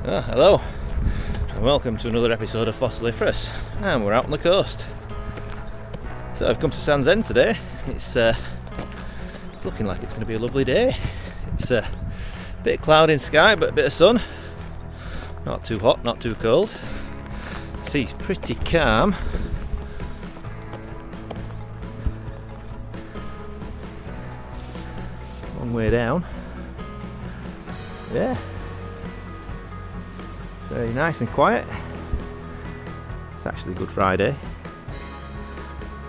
Hello and welcome to another episode of Fossiliferous, and we're out on the coast. So I've come to Sandsend today. It's looking like it's going to be a lovely day. It's a bit of cloud in sky but a bit of sun. Not too hot, not too cold. The sea's pretty calm. Long way down. Yeah. Very nice and quiet. It's actually Good Friday.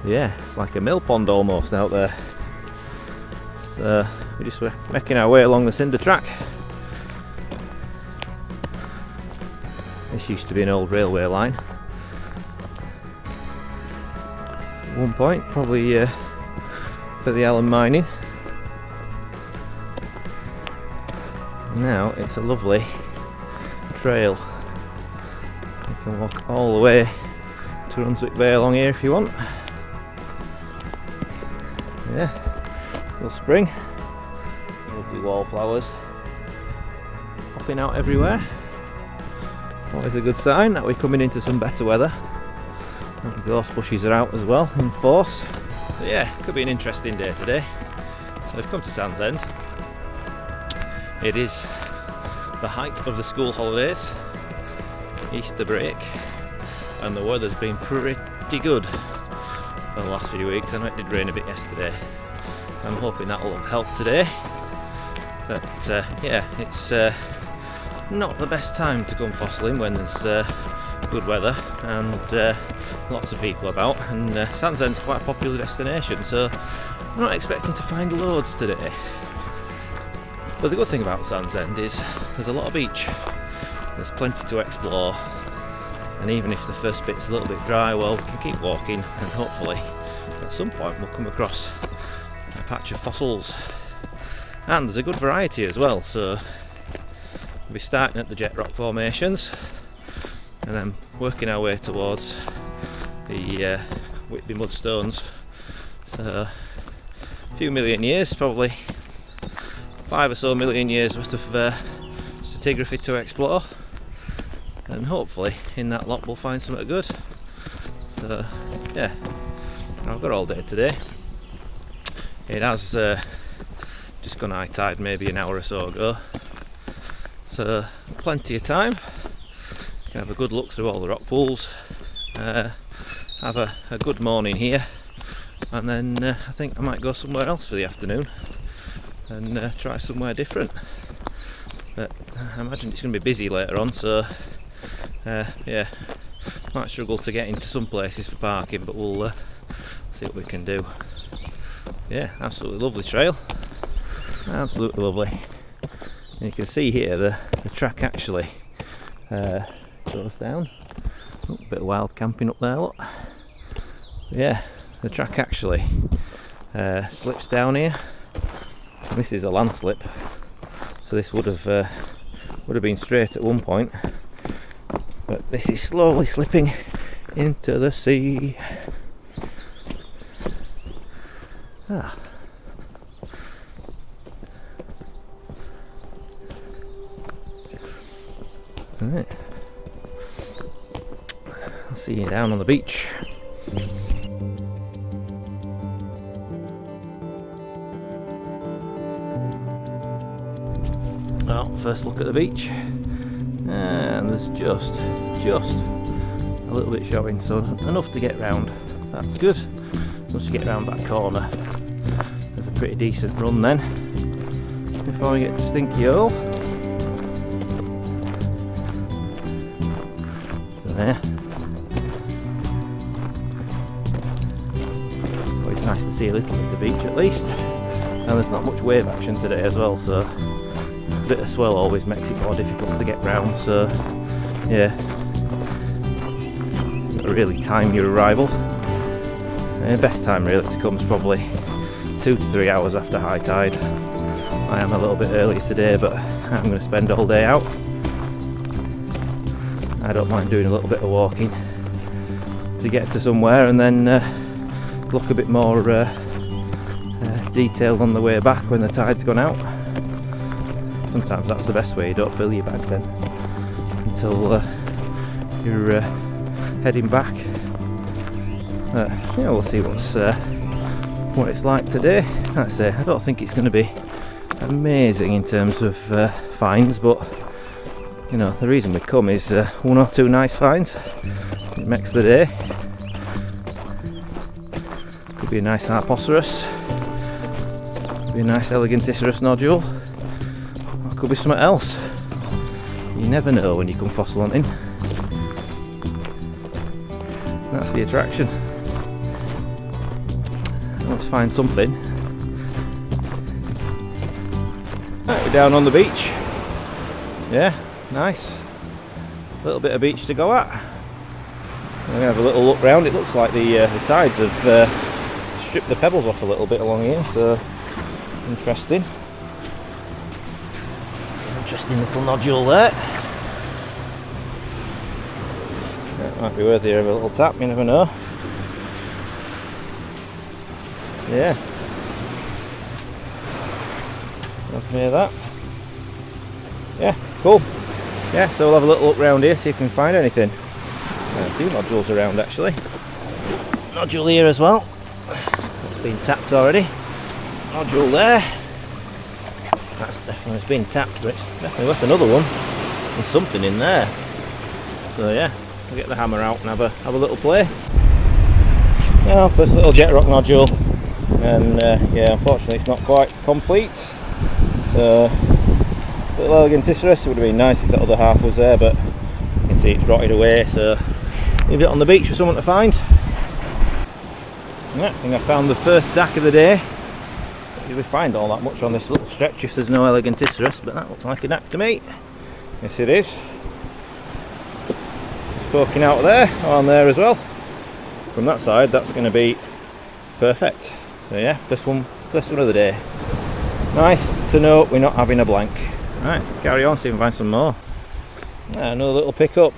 Yeah, it's like a mill pond almost out there. So we're just making our way along the cinder track. This used to be an old railway line. At one point, probably for the Allen mining. Now it's a lovely trail. You can walk all the way to Brunswick Bay along here if you want. Yeah, still spring. Lovely wallflowers popping out everywhere. Always a good sign that we're coming into some better weather. And the gorse bushes are out as well in force. So yeah, could be an interesting day today. So I've come to Sandsend. It is the height of the school holidays, Easter break, and the weather's been pretty good for the last few weeks. I know it did rain a bit yesterday, so I'm hoping that will have helped today. But yeah, it's not the best time to come fossiling when there's good weather and lots of people about, and Sandsend's quite a popular destination, so I'm not expecting to find loads today. But the good thing about Sandsend is there's a lot of beach, there's plenty to explore, and even if the first bit's a little bit dry, well, we can keep walking and hopefully at some point we'll come across a patch of fossils. And there's a good variety as well, so we'll be starting at the jet rock formations and then working our way towards the Whitby mudstones. So a few million years, probably 5 or so million years worth of stratigraphy to explore, and hopefully in that lot we'll find something good. So yeah, I've got all day today. It has just gone high tide maybe an hour or so ago, so plenty of time. Can have a good look through all the rock pools, have a good morning here, and then I think I might go somewhere else for the afternoon and try somewhere different. But I imagine it's going to be busy later on, so yeah, might struggle to get into some places for parking, but we'll see what we can do. Yeah, absolutely lovely trail, absolutely lovely. And you can see here the track actually goes down. Oh, a bit of wild camping up there, look. Yeah, the track actually slips down here. This is a landslip, so this would have been straight at one point, but this is slowly slipping into the sea. Ah. Right. I'll see you down on the beach. Well, first look at the beach, and there's just a little bit showing, so enough to get round. That's good. Once you get round that corner, there's a pretty decent run then before we get to Stinky Hole. So there. Always nice to see a little bit of the beach at least, and there's not much wave action today as well, so a bit of swell always makes it more difficult to get round, so yeah, gotta really time your arrival. Best time really to come is probably 2 to 3 hours after high tide. I am a little bit early today, but I'm going to spend all day out. I don't mind doing a little bit of walking to get to somewhere and then look a bit more detailed on the way back when the tide's gone out. Sometimes that's the best way, you don't fill your bag then. till you're heading back. Yeah, we'll see what it's like today. Like I say, I don't think it's going to be amazing in terms of finds, but you know, the reason we come is one or two nice finds. It makes the day. Could be a nice Harpoceros, could be a nice Eleganticerous nodule, or could be something else. You never know when you come fossil hunting. That's the attraction. Let's find something. Right, we're down on the beach. Yeah, nice. A little bit of beach to go at. We're going to have a little look round. It looks like the tides have stripped the pebbles off a little bit along here, so interesting. Interesting little nodule there. That might be worthy of a little tap, you never know. Yeah. That's me of that. Yeah, cool. Yeah, so we'll have a little look around here, see if we can find anything. A few nodules around actually. Nodule here as well. That's been tapped already. Nodule there. That's definitely been tapped, but it's definitely worth another one. There's something in there. So yeah, we'll get the hammer out and have a little play. Now, first little jet rock nodule. And yeah, unfortunately it's not quite complete. So, little Eleganticerous, it would have been nice if that other half was there, but you can see it's rotted away, so leave it on the beach for someone to find. Yeah, I think I found the first stack of the day. Don't usually find all that much on this little stretch if there's no Eleganticerous, but that looks like a dack to me. Yes it is. It's poking out there, on there as well. From that side, that's going to be perfect. So yeah, first one of the day. Nice to know we're not having a blank. Right, carry on, see if we can find some more. Another little pickup.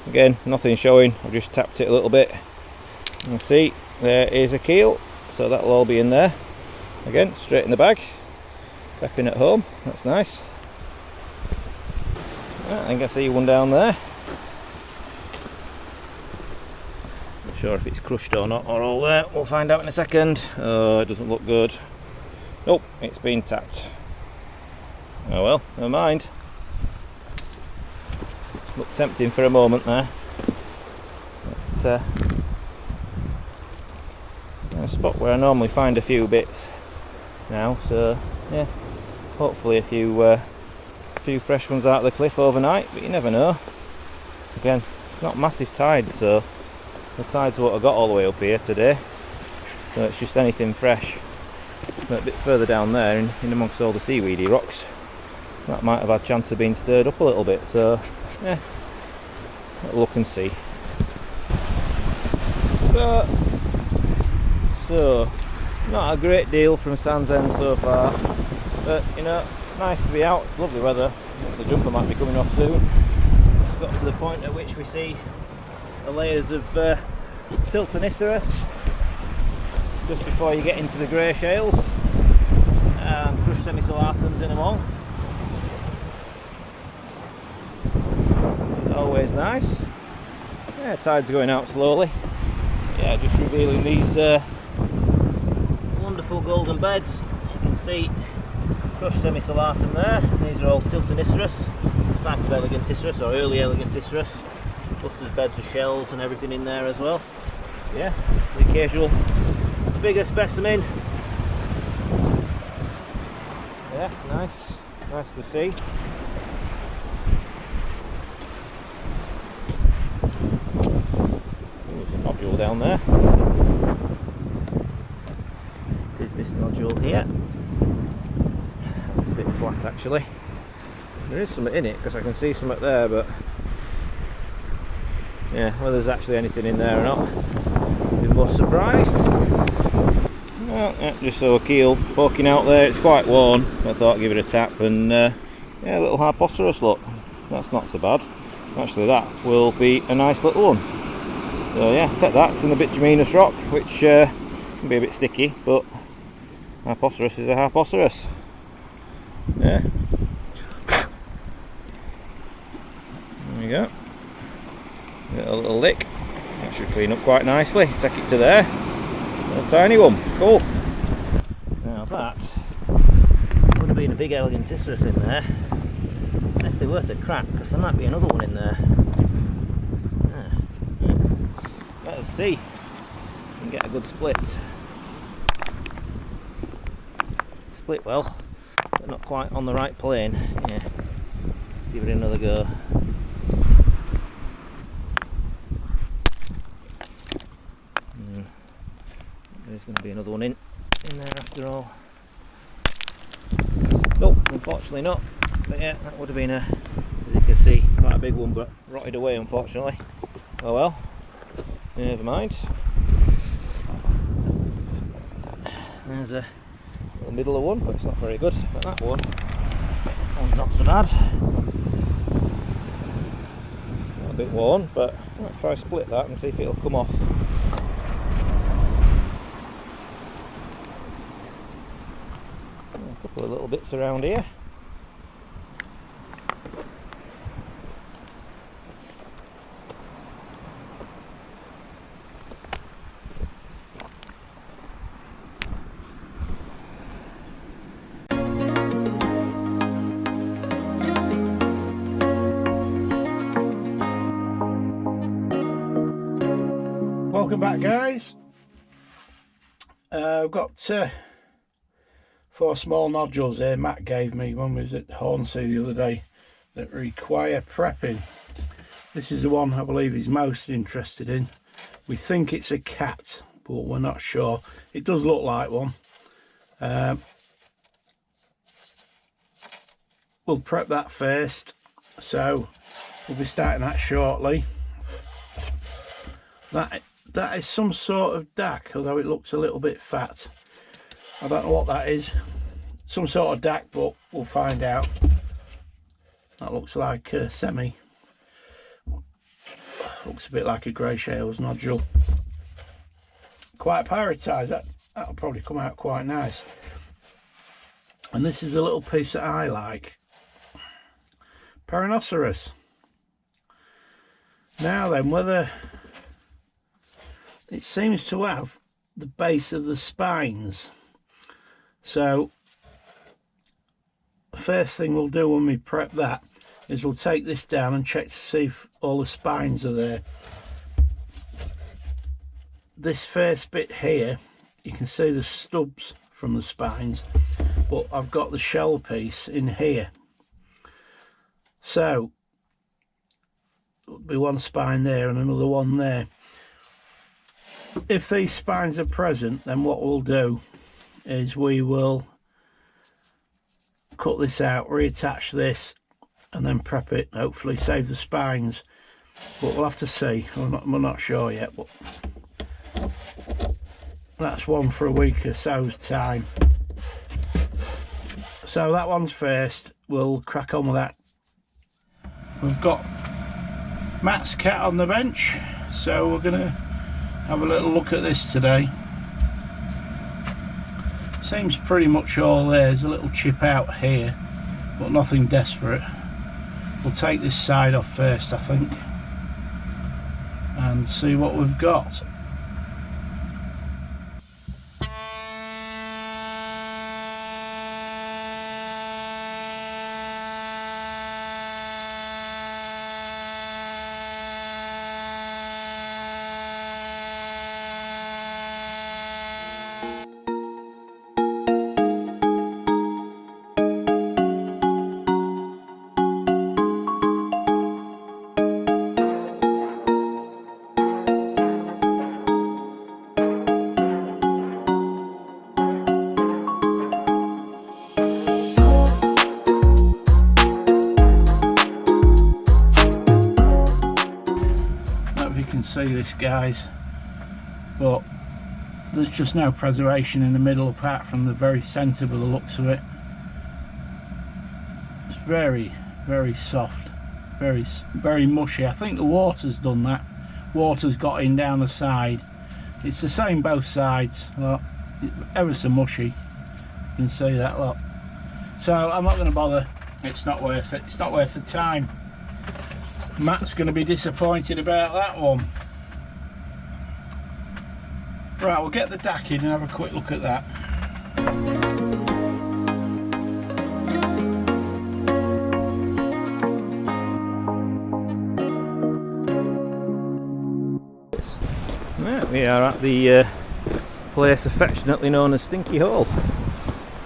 Again, nothing showing, I've just tapped it a little bit. You can see there is a keel, so that'll all be in there. Again, straight in the bag. Prepping at home, that's nice. I think I see one down there. Not sure if it's crushed or not, or all there. We'll find out in a second. Oh, it doesn't look good. Nope, it's been tapped. Oh well, never mind. Looked tempting for a moment there. But, a spot where I normally find a few bits now, so yeah, hopefully a few fresh ones out of the cliff overnight, but you never know. Again, it's not massive tides, so the tides what I got all the way up here today, so it's just anything fresh. But a bit further down there, in amongst all the seaweedy rocks, that might have had a chance of being stirred up a little bit, so yeah, we'll look and see. So not a great deal from Sandsend so far, but you know, nice to be out. It's lovely weather. The jumper might be coming off soon. It's got to the point at which we see the layers of Tiltoniferous just before you get into the grey shales, and crushed Semicolatums in among. It's always nice. Yeah, tide's going out slowly. Yeah, just revealing these wonderful golden beds. You can see crushed Semicolatum there. These are all Tiltoniferous, type of Eleganticerous or early Eleganticerous. Plus there's beds of shells and everything in there as well. Yeah, the occasional bigger specimen. Yeah, nice to see. There's a nodule down there. Is this nodule here? It's a bit flat actually. There is something in it because I can see something there, but yeah, whether there's actually anything in there or not, I'd be more surprised. Well, yeah, just saw a keel poking out there. It's quite worn. I thought I'd give it a tap, and yeah, a little Harpoceros look. That's not so bad. Actually, that will be a nice little one. So yeah, take that. It's in the bituminous rock, which can be a bit sticky, but Harpoceros is a Harpoceros. Yeah. There we go. Get a little lick. That should clean up quite nicely. Take it to there. A tiny one. Cool. Now that would have been a big Elegantisserus in there. Definitely worth a crack, because there might be another one in there. Let us see. We can get a good split. Split well, but not quite on the right plane. Yeah. Let's give it another go. There's going to be another one in there after all. Nope, unfortunately not. But yeah, that would have been, as you can see, quite a big one, but rotted away unfortunately. Oh well, never mind. There's a little middle one, but it's not very good. But that one's not so bad. A bit worn, but I might try split that and see if it'll come off. A couple of little bits around here. Welcome back, guys. I've got 4 small nodules here Matt gave me when we was at Hornsea the other day that require prepping. This is the one I believe he's most interested in. We think it's a cat, but we're not sure. It does look like one. We'll prep that first, so we'll be starting that shortly. That is some sort of DAC, although it looks a little bit fat. I don't know what that is. Some sort of DAC, but we'll find out. That looks like a semi. Looks a bit like a grey shales nodule. Quite pyrotised. That'll probably come out quite nice. And this is a little piece that I like. Capricornous. Now then, whether it seems to have the base of the spines. So the first thing we'll do when we prep that is we'll take this down and check to see if all the spines are there. This first bit here, you can see the stubs from the spines, but I've got the shell piece in here. So there'll be one spine there and another one there. If these spines are present, then what we'll do is we will cut this out, reattach this, and then prep it, hopefully save the spines. But we'll have to see. We're not sure yet, but that's one for a week or so's time. So that one's first. We'll crack on with that. We've got Matt's cat on the bench, so we're going to have a little look at this today. Seems pretty much all there. There's a little chip out here, but nothing desperate. We'll take this side off first, I think, and see what we've got. See this, guys, but there's just no preservation in the middle apart from the very centre by the looks of it. It's very, very soft, very mushy. I think the water's done that. Water's got in down the side. It's the same both sides. Look, ever so mushy. You can see that, look. So I'm not going to bother. It's not worth it. It's not worth the time. Matt's going to be disappointed about that one. Right, we'll get the DAC in and have a quick look at that. Right, we are at the place affectionately known as Stinky Hole.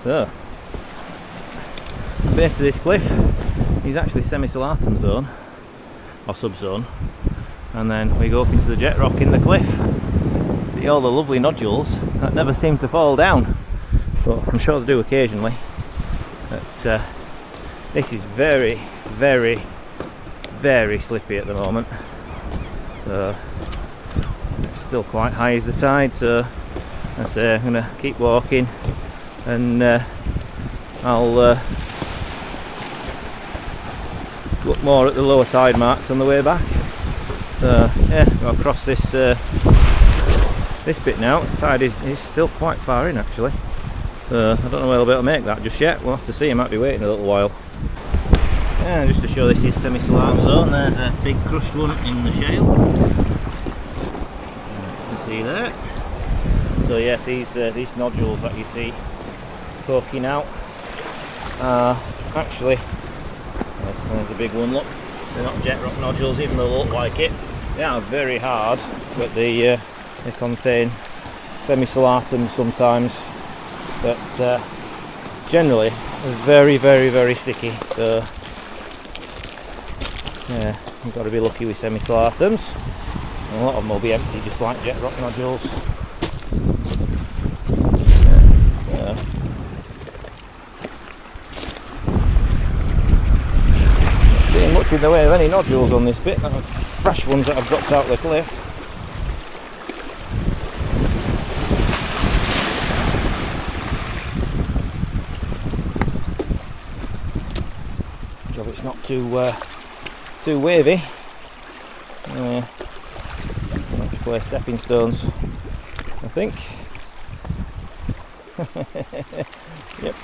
So, the base of this cliff is actually Semicolatum zone, or subzone, and then we go up into the jet rock in the cliff. See all the lovely nodules that never seem to fall down, but I'm sure they do occasionally. But this is very, very, very slippy at the moment. So it's still quite high as the tide, so I'm going to keep walking, and I'll look more at the lower tide marks on the way back. So yeah, go across this this bit now. The tide is still quite far in actually, so I don't know whether I'll be able to make that just yet. We'll have to see. I might be waiting a little while. Yeah, just to show this is Semicolatum zone. There's a big crushed one in the shale. You can see there. So yeah, these nodules that you see poking out are actually, there's a big one, look. They're not jet rock nodules, even though they look like it. They are very hard, but they contain Semicolatum sometimes, but generally they're very, very, very sticky. So yeah, you've got to be lucky with Semicolatums. A lot of them will be empty, just like jet rock nodules. Yeah. Not seeing much in the way of any nodules on this bit. Fresh ones that have dropped out of the cliff. Job it's not too wavy. Let's play stepping stones, I think. Yep,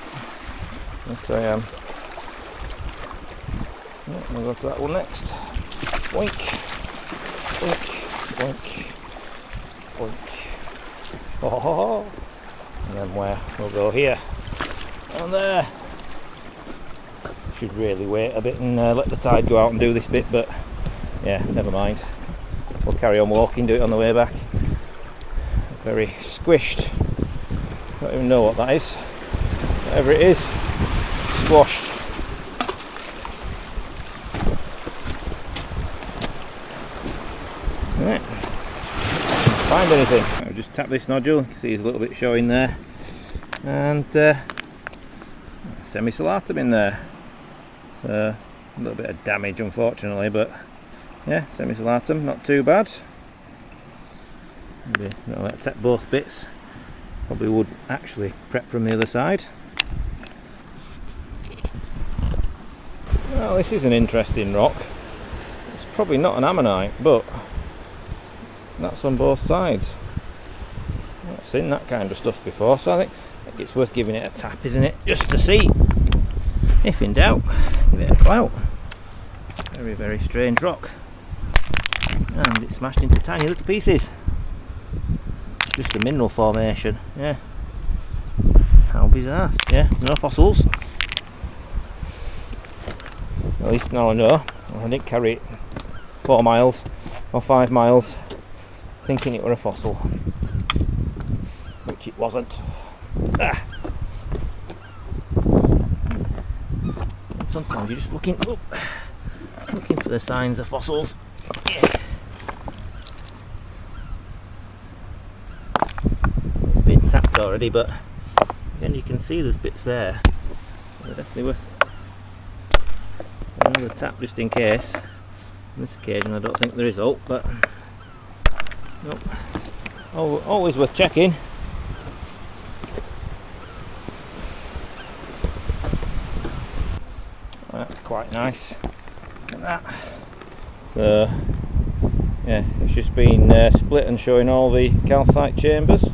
yes I am. Yep, we'll go to that one next. Boink, boink, boink, boink. Oh, and then where? We'll go here and there. Should really wait a bit and let the tide go out and do this bit, but yeah, never mind. We'll carry on walking, do it on the way back. Very squished. Don't even know what that is. Whatever it is, squashed. Right. Find anything. I'll just tap this nodule. You can see there's a little bit showing there. And Semicolatum in there. So a little bit of damage unfortunately, but yeah, Semicolatum, not too bad. Maybe I'll tap both bits. Probably would actually prep from the other side. Well, this is an interesting rock. It's probably not an Ammonite, but that's on both sides. I've not seen that kind of stuff before, so I think it's worth giving it a tap, isn't it? Just to see. If in doubt, give it a clout. Very, very strange rock. And it's smashed into tiny little pieces. Just a mineral formation, yeah. How bizarre. Yeah, no fossils. At least now I know. I didn't carry it 4 miles or 5 miles thinking it were a fossil, which it wasn't. Ah. Sometimes you're just looking for the signs of fossils. Yeah. It's been tapped already, but again you can see there's bits there. They're definitely worth another tap just in case. On this occasion I don't think there is hope, but nope. Always worth checking. That's quite nice. Look at that. So yeah, it's just been split and showing all the calcite chambers.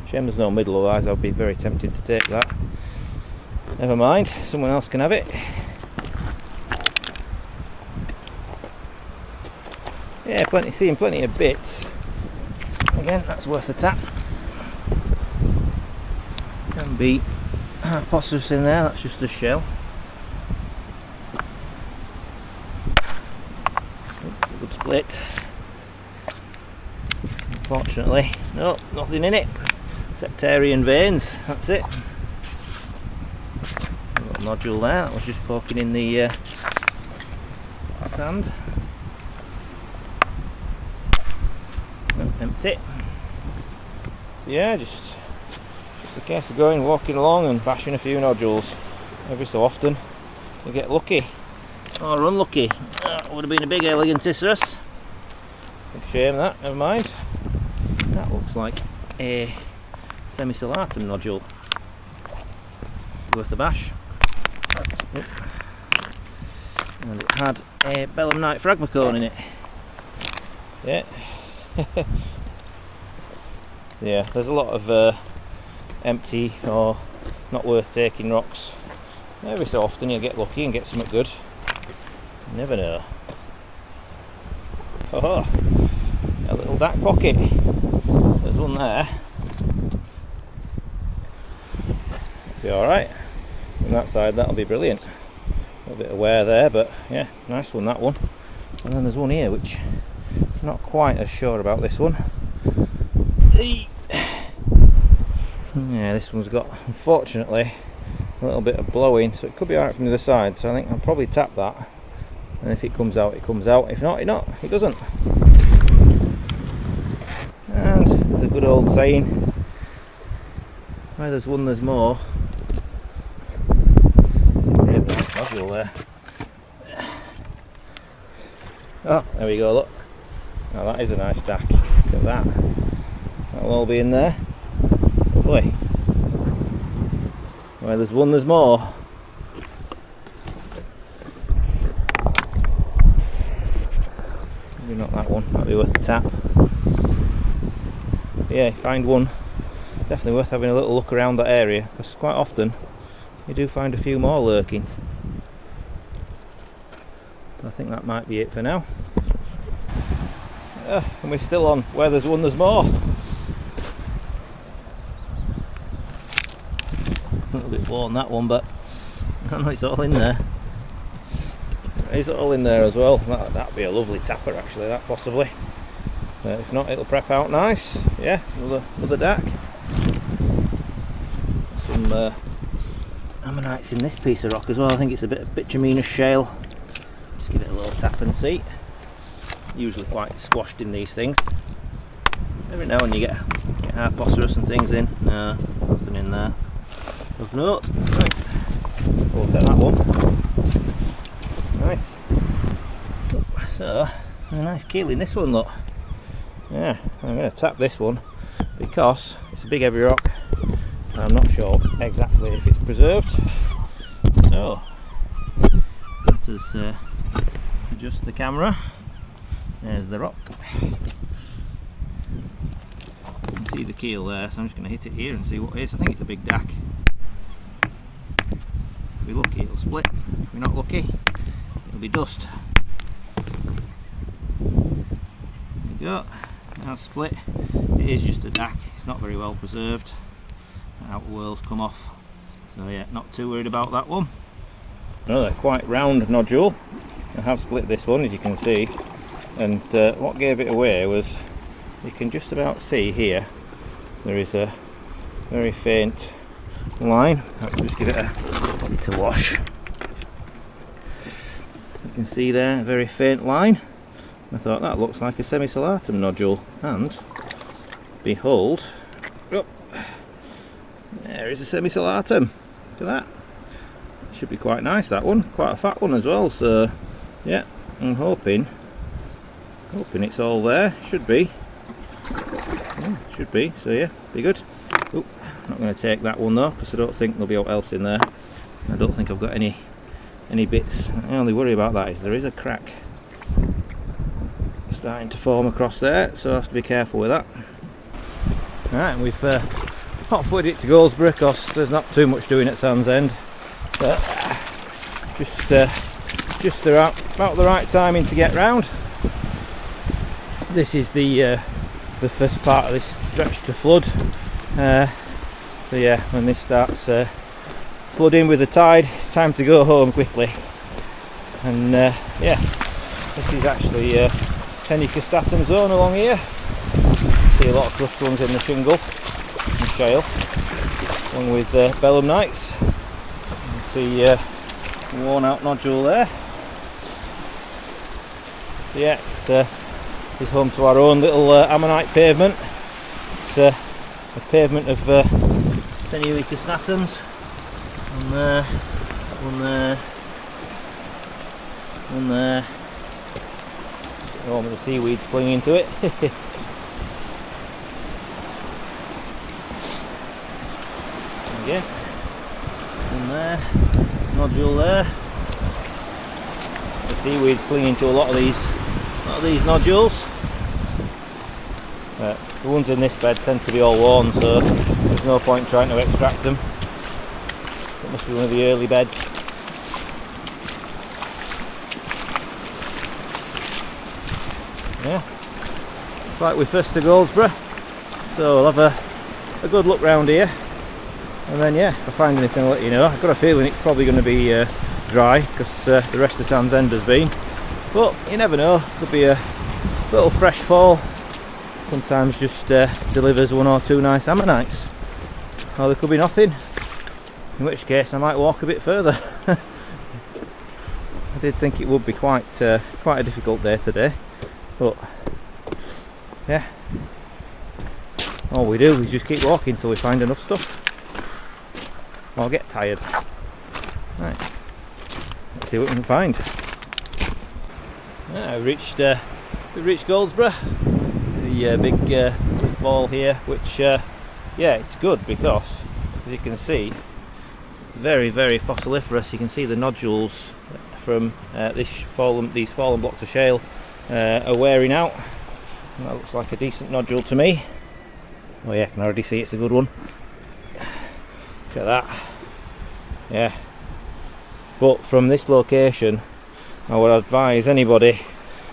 Shame there's no middle, otherwise I'd be very tempted to take that. Never mind, someone else can have it. yeah, seeing plenty of bits. Again, that's worth a tap. Can be Sodosis in there, that's just a shell. It's a good split. Unfortunately, no, nothing in it. Septarian veins, that's it. A little nodule there, that was just poking in the sand. No, empty. Yeah, just a case of walking along and bashing a few nodules. Every so often you get lucky or unlucky. That would have been a big Elegantissarus. Big shame that, never mind. That looks like a Semicolatum nodule. Worth a bash. And it had a Belemnite phragmocone in it. Yeah. So yeah, there's a lot of empty or not worth taking rocks. Every so often you get lucky and get something good. You never know. Oh, a little dark pocket. There's one there. Be alright. On that side that'll be brilliant. A little bit of wear there, but yeah, nice one, that one. And then there's one here which I'm not quite as sure about this one. Yeah, this one's got, unfortunately, a little bit of blowing, so it could be alright from the other side, so I think I'll probably tap that, and if it comes out, it comes out. If not, it doesn't. And there's a good old saying, where there's one there's more. It's a really nice nodule there. Oh, there we go, look. Oh, that is a nice stack. Look at that. That'll all be in there. Lovely. Where there's one, there's more. Maybe not that one, might be worth a tap. But yeah, find one. Definitely worth having a little look around that area, because quite often you do find a few more lurking. I think that might be it for now. And we're still on where there's one, there's more. A little bit low on that one, but I know it's all in there. It's all in there as well. That'd be a lovely tapper actually, that possibly. If not, it'll prep out nice. Yeah, another dark. Some ammonites in this piece of rock as well. I think it's a bit of bituminous shale. Just give it a little tap and see. Usually quite squashed in these things. Every now and then you get Sodosis and things in. No, nothing in there of note. Right, we'll take that one. Nice. So, a nice keel in this one, look. Yeah, I'm going to tap this one because it's a big heavy rock and I'm not sure exactly if it's preserved. So, let us adjust the camera. There's the rock. You can see the keel there, so I'm just going to hit it here and see what it is. I think it's a big dack. If we're lucky, it'll split. If we're not lucky, it'll be dust. There we go. That's split. It is just a dack. It's not very well preserved. The outer whorls come off. So yeah, not too worried about that one. Another quite round nodule. I have split this one, as you can see. And what gave it away was, you can just about see here, there is a very faint line. I'll just give it a wash. So you can see there, a very faint line. I thought that looks like a Semicolatum nodule, and behold, oh, there is a Semicolatum. Look at that. Should be quite nice, that one. Quite a fat one as well. So yeah, I'm hoping it's all there. Should be. Yeah, should be. So yeah, be good. Oh, not going to take that one though, because I don't think there'll be what else in there. I don't think I've got any bits. The only worry about that is there is a crack starting to form across there, so I have to be careful with that. Right, we've hot-footed it to Goldsborough because there's not too much doing at Sandsend. But just about the right timing to get round. this is the first part of this stretch to flood. So yeah, when this starts flooding with the tide, it's time to go home quickly. And yeah, this is actually Semicolatum zone along here. See a lot of crushed ones in the shingle and shale, along with belemnites. You can see worn out nodule there. So yeah, it's home to our own little Ammonite pavement. It's a pavement of Semicolatum. One there, one there, one there. All of the seaweeds clinging to it. Again, one there, nodule there. The seaweeds clinging to a lot of these nodules. The ones in this bed tend to be all worn, so there's no point trying to extract them. It must be one of the early beds. Yeah, it's like we're first to Goldsborough, so we'll have a good look round here, and then yeah, if I find anything I'll let you know. I've got a feeling it's probably going to be dry, because the rest of Sandsend has been, but you never know, could be a little fresh fall. Sometimes just delivers one or two nice ammonites, or there could be nothing, in which case I might walk a bit further. I did think it would be quite a difficult day today, but yeah, all we do is just keep walking until we find enough stuff or get tired. Right, let's see what we can find. Yeah, we've reached Goldsborough, the big fall here, which yeah, it's good because, as you can see, very fossiliferous. You can see the nodules from these fallen blocks of shale are wearing out. That looks like a decent nodule to me. Oh yeah, I can already see it's a good one. Look at that. Yeah, but from this location I would advise anybody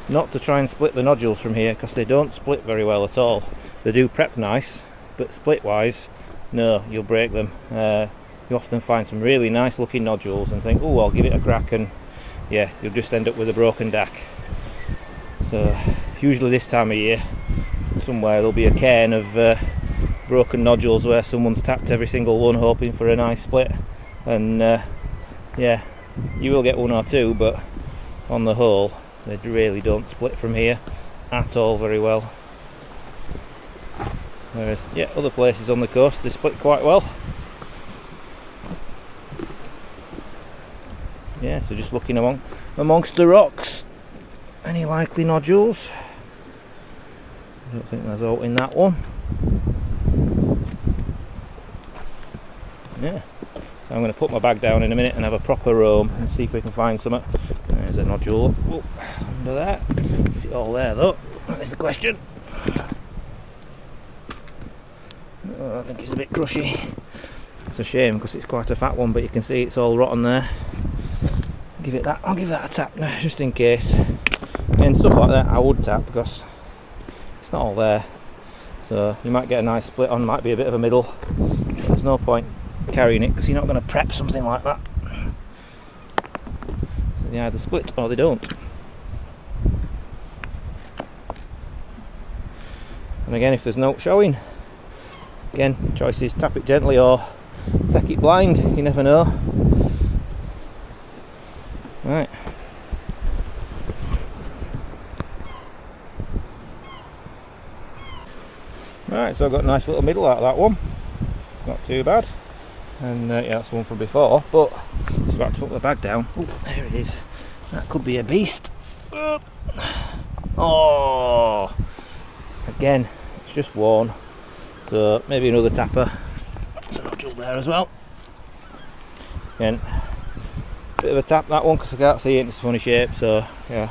not to try and split the nodules from here, because they don't split very well at all. They do prep nice, but split wise, no, you'll break them. You often find some really nice looking nodules and think, oh, I'll give it a crack, and yeah, you'll just end up with a broken DAC. So usually this time of year, somewhere there'll be a cairn of broken nodules where someone's tapped every single one hoping for a nice split, and yeah, you will get one or two, but on the whole they really don't split from here at all very well. Whereas yeah, other places on the coast they split quite well. Yeah, so just looking amongst the rocks, any likely nodules? I don't think there's out in that one. Yeah, so I'm going to put my bag down in a minute and have a proper roam and see if we can find something. There's a nodule under there. Is it all there though? That's the question. Oh, I think it's a bit crushy. It's a shame because it's quite a fat one, but you can see it's all rotten there. I'll give that a tap now, just in case. And stuff like that I would tap because it's not all there. So you might get a nice split on, might be a bit of a middle. There's no point carrying it because you're not going to prep something like that. So they either split or they don't. And again, if there's no showing, again, choice is tap it gently or take it blind, you never know. Right. Right, so I've got a nice little middle out of that one. It's not too bad. And yeah, that's one from before, but I was about to put the bag down. Oh, there it is. That could be a beast. Oh! Again, it's just worn. So maybe another tapper. There's a nodule there as well. Again, bit of a tap that one because I can't see it, it's a funny shape, so yeah.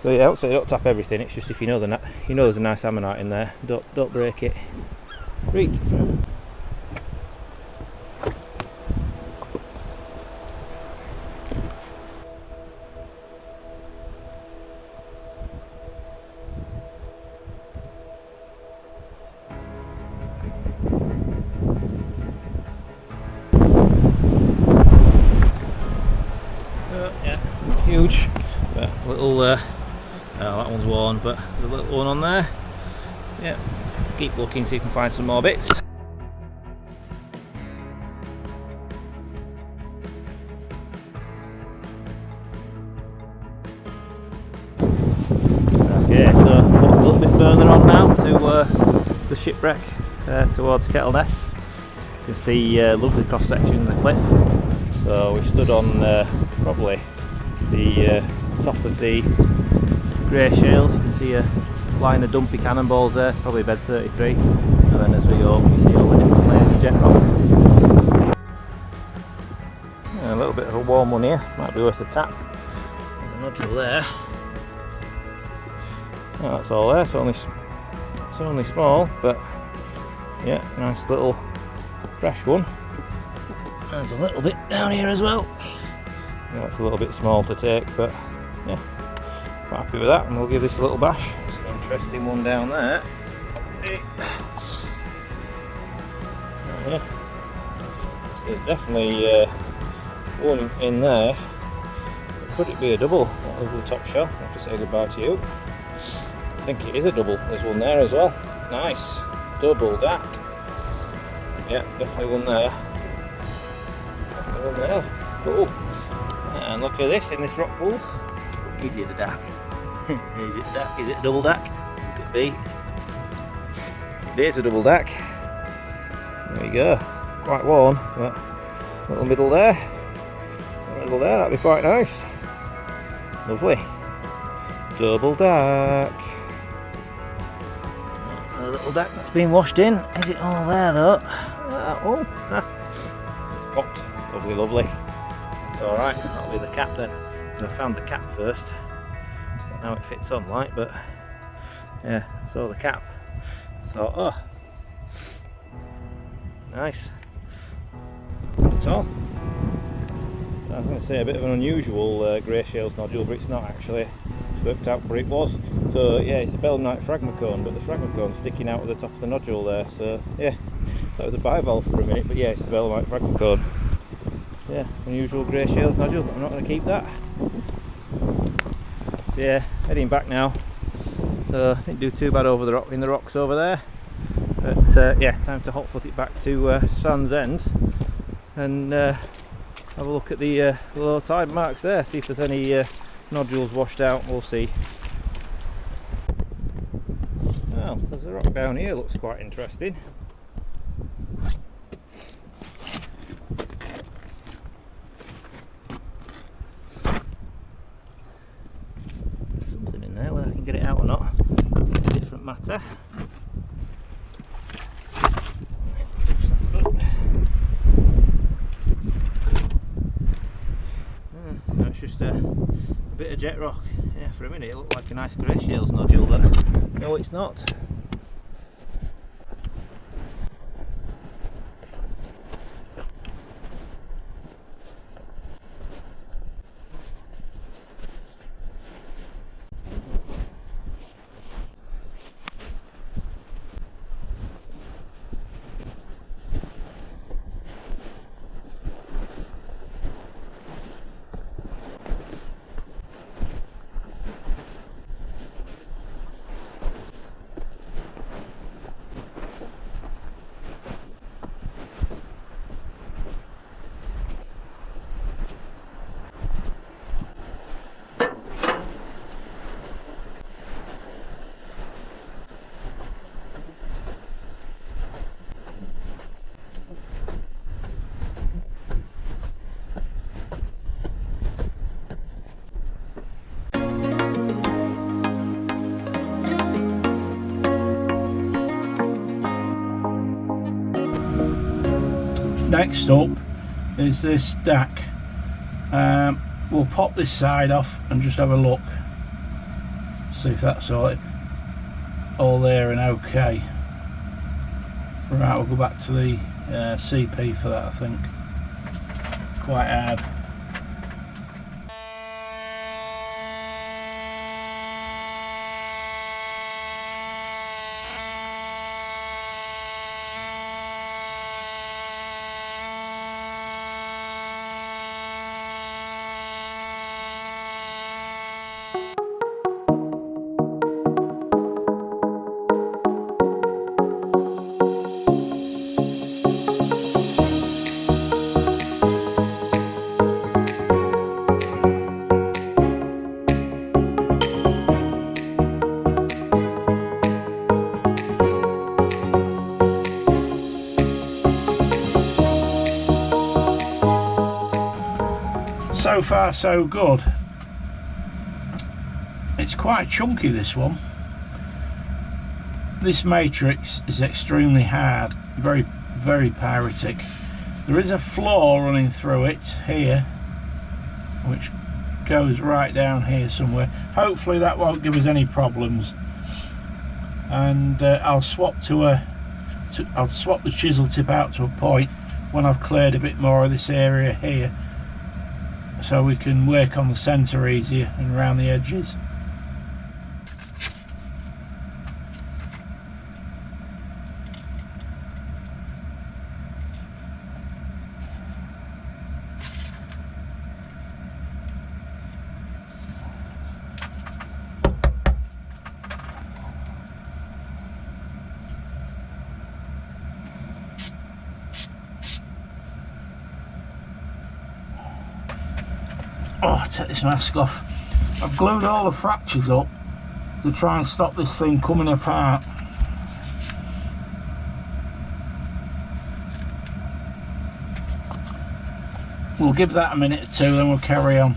So yeah, I would say don't tap everything, it's just if you know there's a nice ammonite in there, don't break it. Right. there. Oh, that one's worn, but there's a little one on there. Yeah, keep looking, see if you can find some more bits. Okay, so walk a little bit further on now to the shipwreck towards Kettleness. You can see lovely cross section of the cliff. So we stood on probably the top of the grey shales. You can see a line of dumpy cannonballs there, it's probably bed 33. And then as we go up, you see all the different layers of jet rock. Yeah, a little bit of a warm one here, might be worth a tap. There's a nodule there. Oh, that's all there, it's only small, but yeah, nice little fresh one. There's a little bit down here as well. Yeah, it's a little bit small to take, but yeah, quite happy with that, and we'll give this a little bash. It's an interesting one down there. Yeah, so there's definitely one in there. Could it be a double? Over the top shell. I have to say goodbye to you. I think it is a double. There's one there as well. Nice. Double dack. Yeah, definitely one there. Definitely one there. Cool. And look at this in this rock pool. Is it a dack? Is it a dack? Is it a double dack? It could be. It is a double dack. There you go. Quite worn, but little middle there. Middle there, that'd be quite nice. Lovely. Double dack. A little deck that's been washed in. Is it all there though? It's popped. Lovely, lovely. It's alright, that'll be the cap then. And I found the cap first. Don't know how it fits on like, but yeah, I saw the cap. I thought, oh, nice. That's all. I was going to say a bit of an unusual grey shales nodule, but it's not actually. It's worked out where it was. So yeah, it's a Ammonite fragma cone, but the fragma cone's sticking out at the top of the nodule there. So yeah, that was a bivalve for a minute, but yeah, it's a Ammonite fragma cone. Yeah, unusual grey shales nodule, but I'm not going to keep that. So yeah, heading back now. So didn't do too bad over the rock in the rocks over there. But yeah, time to hot foot it back to Sandsend and have a look at the low tide marks there, see if there's any nodules washed out. We'll see. Well, there's a rock down here, looks quite interesting. There's something in there, whether I can get it out or not, it's a different matter. It's just a bit of jet rock. Yeah, for a minute it looked like a nice grey shales nodule, but no, it's not. Next up is this stack. We'll pop this side off and just have a look, see if that's all there and okay. Right, we'll go back to the CP for that, I think. Quite hard. so far so good. It's quite chunky, this one. This matrix is extremely hard, very pyritic. There is a floor running through it here, which goes right down here somewhere. Hopefully that won't give us any problems. And I'll swap I'll swap the chisel tip out to a point when I've cleared a bit more of this area here, so we can work on the centre easier and around the edges. Oh, take this mask off. I've glued all the fractures up to try and stop this thing coming apart. We'll give that a minute or two, then we'll carry on.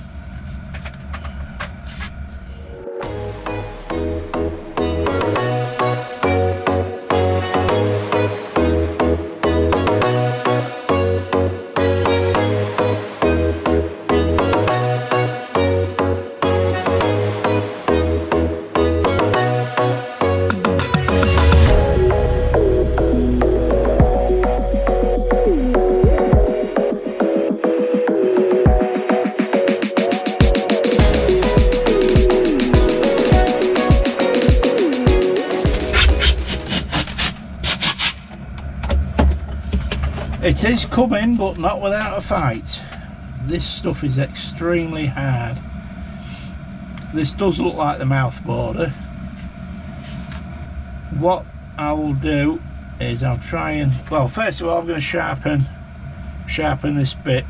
It is coming, but not without a fight. This stuff is extremely hard. This does look like the mouth border. What I will do is I'll try and, well, first of all I'm going to sharpen this bit.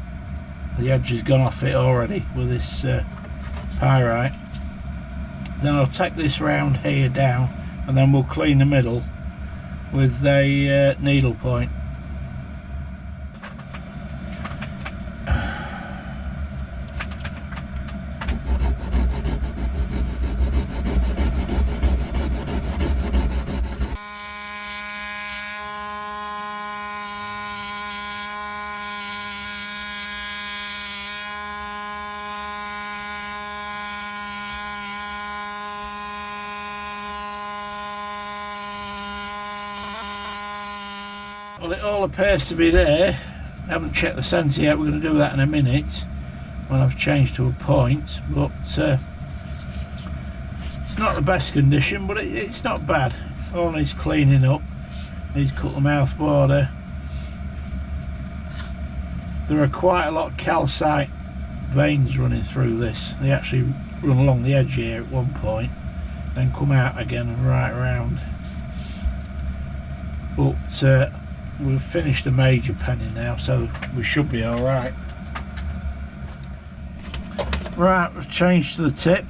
The edge has gone off it already with this pyrite. Then I'll take this round here down, and then we'll clean the middle with a needle point. Well, it all appears to be there. I haven't checked the centre yet. We're going to do that in a minute when I've changed to a point, but it's not the best condition, but it's not bad. All needs cleaning up. Needs to cut the mouth border. There are quite a lot of calcite veins running through this. They actually run along the edge here at one point, then come out again and right around. But we've finished the major penning now, so we should be all right. Right, we've changed to the tip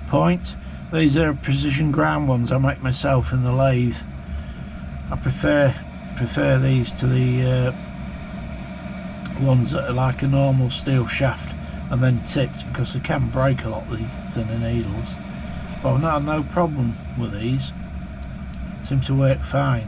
point. These are precision ground ones I make myself in the lathe. I prefer these to the ones that are like a normal steel shaft and then tipped, because they can break a lot, the thinner needles. But I've not had no problem with these. Seem to work fine.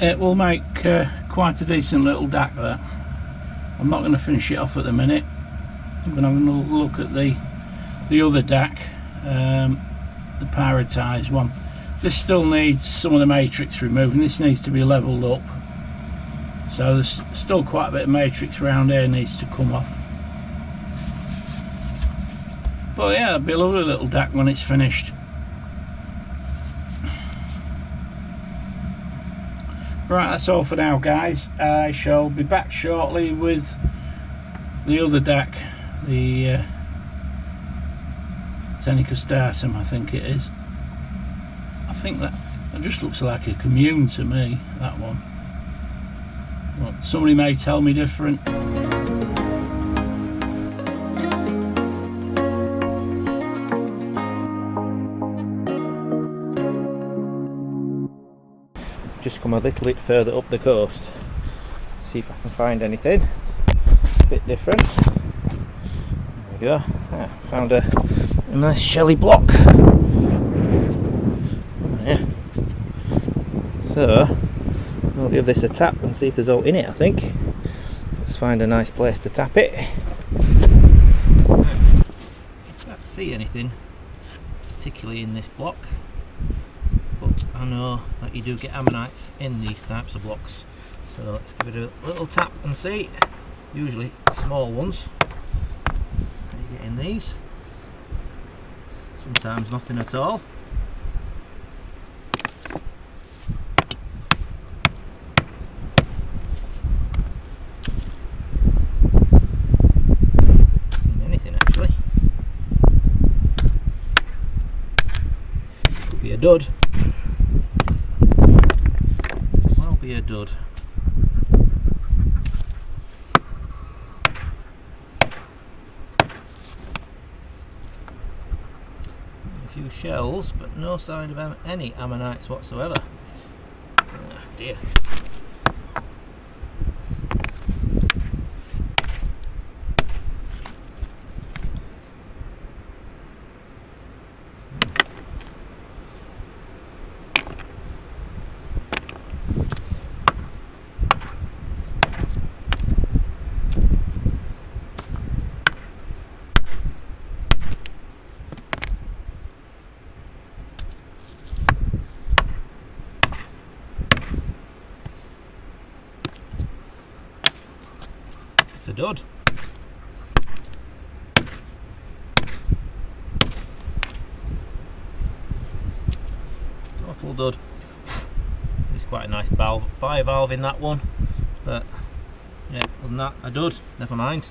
it will make quite a decent little deck there. I'm not going to finish it off at the minute. I'm going to look at the other deck, the prioritised one. This still needs some of the matrix removing. This needs to be levelled up, so there's still quite a bit of matrix around here needs to come off. But yeah, it'll be a lovely little deck when it's finished. Right, that's all for now, guys. I shall be back shortly with the other deck, the Semicolatum, I think it is. I think that just looks like a commune to me, that one. Well, somebody may tell me different. Just come a little bit further up the coast, see if I can find anything a bit different. There we go. Found a nice Shelly block. Yeah. So we'll give this a tap and see if there's all in it. I think. Let's find a nice place to tap it. Can't see anything particularly in this block, but I know that you do get ammonites in these types of blocks, so let's give it a little tap and see. Usually small ones you get in these, sometimes nothing at all. Seen anything actually? Could be a dud. Be a dud. A few shells, but no sign of any ammonites whatsoever. Oh dear. It's a dud. Total dud. It's quite a nice bivalve in that one, but yeah, other than that, a dud. Never mind.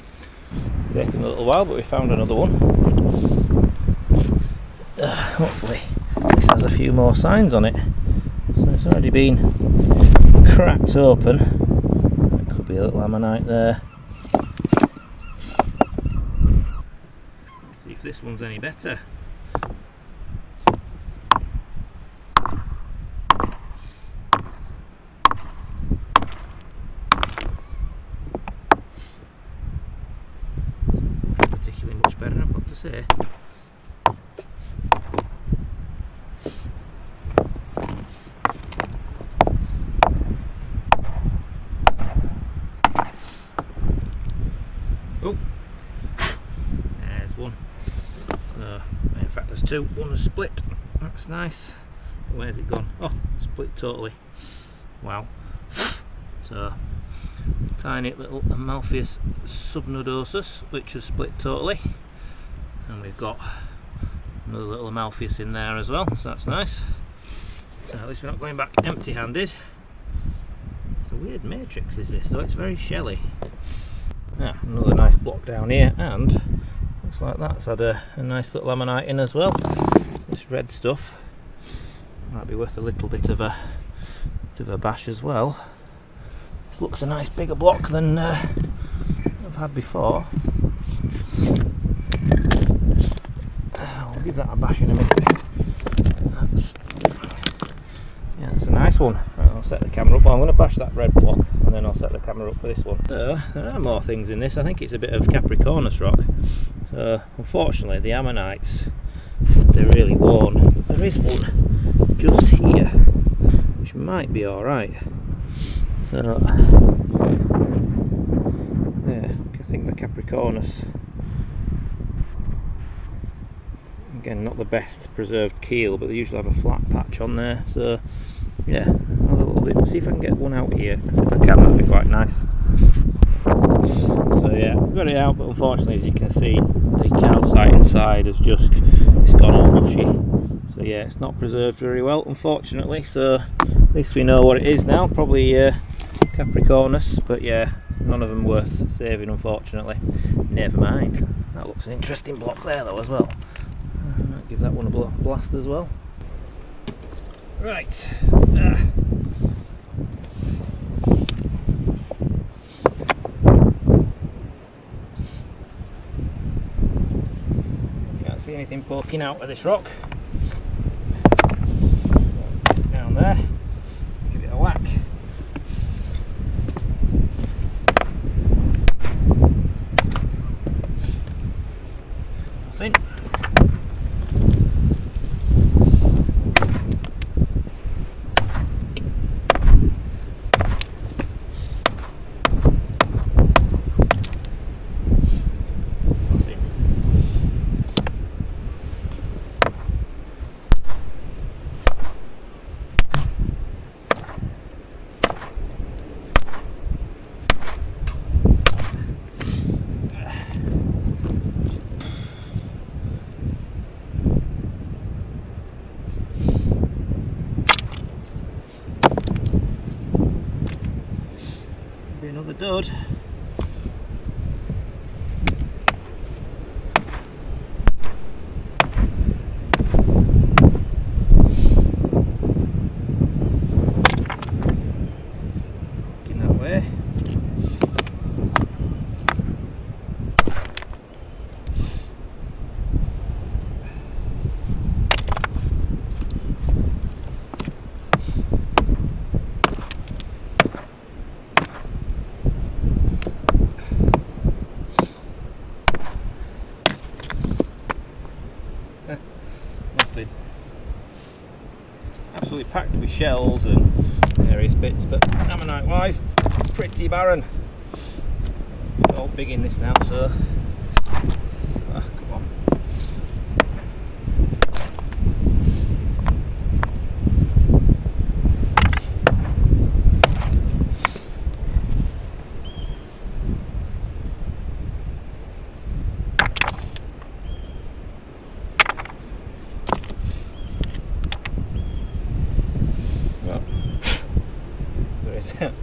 Taking a little while, but we found another one. Hopefully this has a few more signs on it. So it's already been cracked open. There could be a little ammonite there. Let's see if this one's any better. Not particularly much better, I've got to say. Oh, there's one. In fact, there's two. One is split. That's nice. Where's it gone? Oh, split totally. Wow. So, tiny little Amalpheus subnodosus, which has split totally. And we've got another little Amalpheus in there as well, so that's nice. So at least we're not going back empty-handed. It's a weird matrix, is this? So it's very shelly. Ah, another nice block down here, and looks like that's had a nice little ammonite in as well. This red stuff might be worth a little bit of a bash as well. This looks a nice bigger block than I've had before. I'll give that a bash in a minute. That's a nice one. Right, I'll set the camera up. Well, I'm going to bash that red block and then I'll set the camera up for this one. There are more things in this. I think it's a bit of Capricornous rock. So unfortunately the ammonites, they're really worn. There is one just here which might be alright. So yeah, I think the Capricornous, again, not the best preserved keel, but they usually have a flat patch on there. So yeah, have a little bit, see if I can get one out here, because if I can, that'd be quite nice. So yeah, I've got it out, but unfortunately, as you can see, the calcite inside has just, it's gone all mushy. So yeah, it's not preserved very well, unfortunately. So at least we know what it is now. Probably Capricornous, but yeah, none of them worth saving, unfortunately. Never mind. That looks an interesting block there, though, as well. Might give that one a blast as well. Right. Can't see anything poking out of this rock. Down there. Give it a whack. Nothing. Another dud. Looking that way. Nothing. Absolutely packed with shells and various bits, but ammonite wise, pretty barren. We're all big in this now, so come on.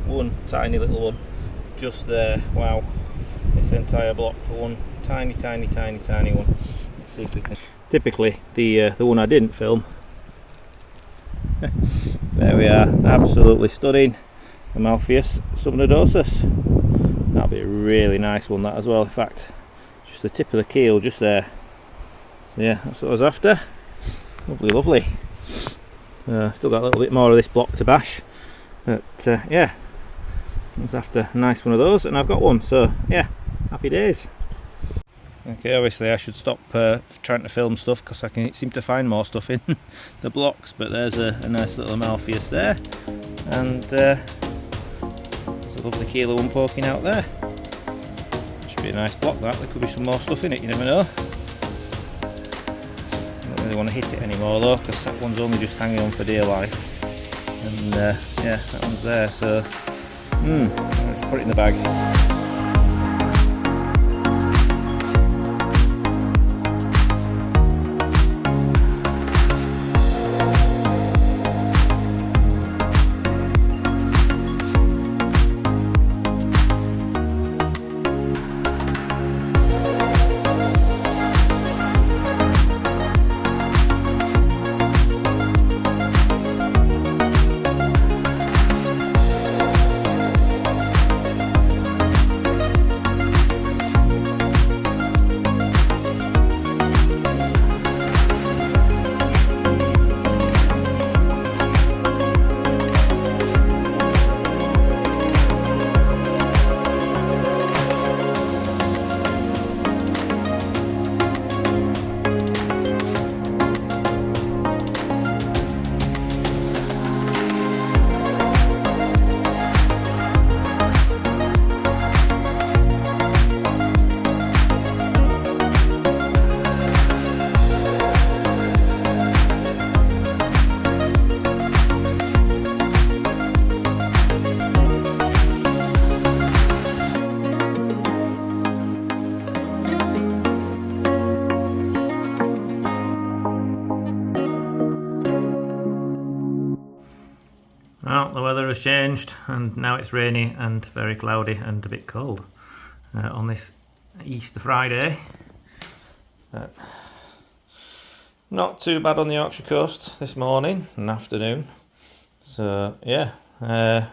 One tiny little one just there. Wow, this entire block for one tiny one. Let's see if we can. Typically the one I didn't film. There we are, absolutely stunning. Amalpheus subnodosus. That'll be a really nice one, that as well. In fact, just the tip of the keel just there. So yeah, that's what I was after. Lovely. Still got a little bit more of this block to bash, but yeah, I was after a nice one of those, and I've got one. So yeah, happy days. Okay, obviously I should stop trying to film stuff, because I can seem to find more stuff in the blocks. But there's a nice little Amalpheus there, and there's a lovely kilo one poking out there. Should be a nice block that. There could be some more stuff in it, you never know. I don't really want to hit it anymore though, because that one's only just hanging on for dear life. And yeah, that one's there, so let's put it in the bag. the weather has changed and now it's rainy and very cloudy and a bit cold on this Easter Friday. Not too bad on the Yorkshire coast this morning and afternoon. So yeah, not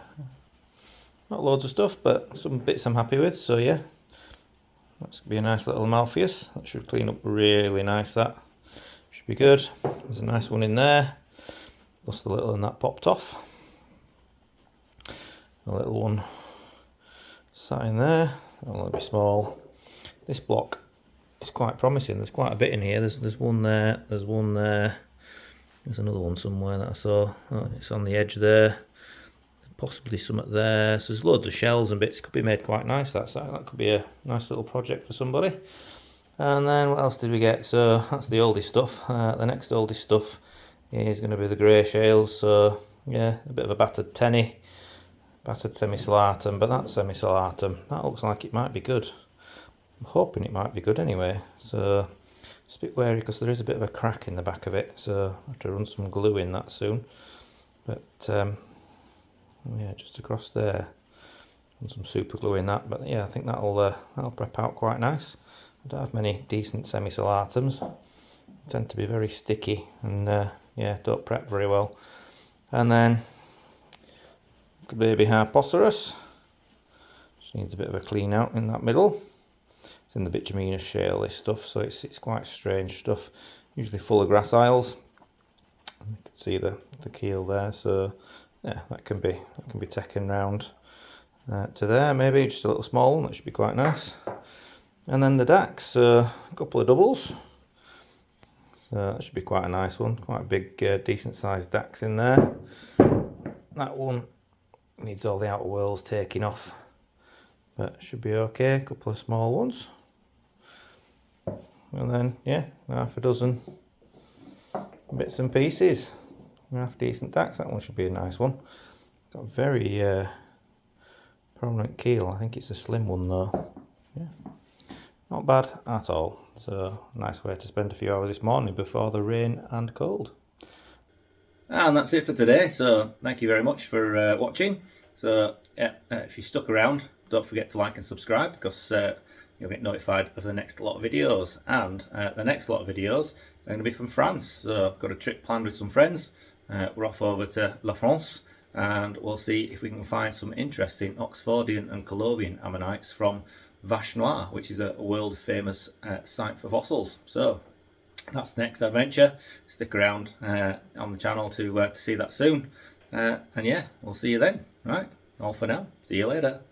loads of stuff, but some bits I'm happy with. So yeah, that's gonna be a nice little Malpheus. That should clean up really nice. That should be good. There's a nice one in there. Plus the little one that popped off. A little one sat in there. A little bit small. This block is quite promising. There's quite a bit in here. There's one there. There's one there. There's another one somewhere that I saw. Oh, it's on the edge there. Possibly something there. So there's loads of shells and bits. Could be made quite nice. That could be a nice little project for somebody. And then what else did we get? So that's the oldie stuff. The next oldie stuff is going to be the grey shales. So yeah, a bit of a battered tenny, battered Semicolatum. But that Semicolatum, that looks like it might be good. I'm hoping it might be good anyway. So just a bit wary because there is a bit of a crack in the back of it. So I have to run some glue in that soon. But yeah, just across there, and some super glue in that. But yeah, I think that'll prep out quite nice. I don't have many decent Semisolatums. Tend to be very sticky and yeah, don't prep very well. And then the baby Harpoceros just needs a bit of a clean out in that middle. It's in the bituminous shale, this stuff, so it's quite strange stuff. Usually full of grass isles. You can see the keel there, so yeah, that can be taken round to there, maybe just a little small one. That should be quite nice. And then the Dax, a couple of doubles. So that should be quite a nice one. Quite a big, decent sized Dax in there. That one needs all the outer whorls taking off, but should be okay. A couple of small ones. And then, yeah, half a dozen bits and pieces. Half decent Dax. That one should be a nice one. Got a very prominent keel. I think it's a slim one though. Yeah, not bad at all. So nice way to spend a few hours this morning before the rain and cold. And that's it for today. So thank you very much for watching. So yeah, if you stuck around, don't forget to like and subscribe because you'll get notified of the next lot of videos. And the next lot of videos are going to be from France. So I've got a trip planned with some friends. We're off over to La France and we'll see if we can find some interesting Oxfordian and Colobian ammonites from Vache Noire, which is a world famous site for fossils. So that's the next adventure. Stick around on the channel to see that soon. And yeah, we'll see you then. Right, all for now. See you later.